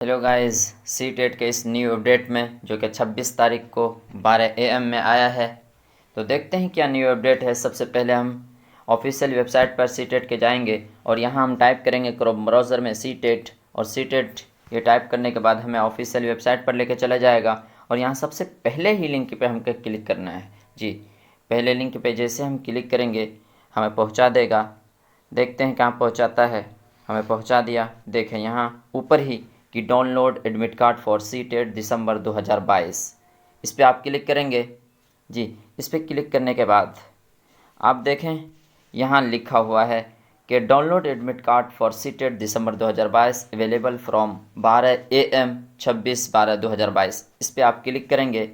Hello guys, C TET के इस new update में जो कि 26 तारीख को 12 AM में आया है। तो देखते हैं क्या न्यू अपडेट है। सबसे पहले हम ऑफिशियल वेबसाइट पर सी टेट के जाएंगे और यहाँ हम टाइप करेंगे क्रोम ब्राउज़र में सी टेट, और सी टेट ये टाइप करने के बाद हमें ऑफिशियल वेबसाइट पर लेके चला जाएगा। और यहाँ सबसे पहले ही लिंक पे हमको क्लिक करना है जी। पहले लिंक पे जैसे हम क्लिक करेंगे हमें पहुँचा देगा। देखते हैं कहाँ पहुँचाता है। हमें पहुँचा दिया। देखें यहाँ ऊपर ही कि download admit card for C TET December 2022, इस पर आप क्लिक करेंगे जी। इस पर क्लिक करने के बाद आप देखें यहाँ लिखा हुआ है कि download admit card for C TET December 2022 available from 12 AM 26/12/2022। इस पर आप क्लिक करेंगे,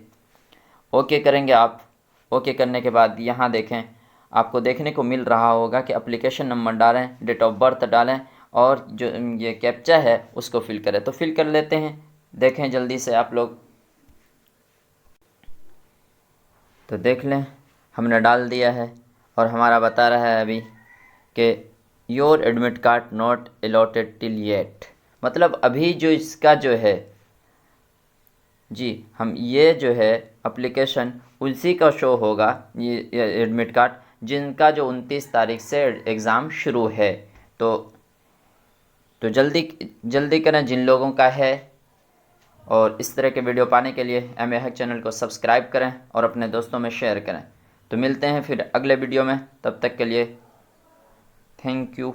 ओके करेंगे आप। ओके करने के बाद यहाँ देखें, आपको देखने को मिल रहा होगा कि एप्लीकेशन नंबर डालें, डेट ऑफ बर्थ डालें और जो ये कैप्चा है उसको फिल करें। तो फिल कर लेते हैं। देखें जल्दी से आप लोग, तो देख लें हमने डाल दिया है और हमारा बता रहा है अभी कि your admit card not allotted till yet, मतलब अभी जो इसका जो है जी, हम ये जो है एप्लीकेशन उसी का शो होगा, ये एडमिट कार्ड जिनका जो 29 तारीख से एग्ज़ाम शुरू है। तो जल्दी जल्दी करें जिन लोगों का है। और इस तरह के वीडियो पाने के लिए MA हैक चैनल को सब्सक्राइब करें और अपने दोस्तों में शेयर करें। तो मिलते हैं फिर अगले वीडियो में, तब तक के लिए थैंक यू।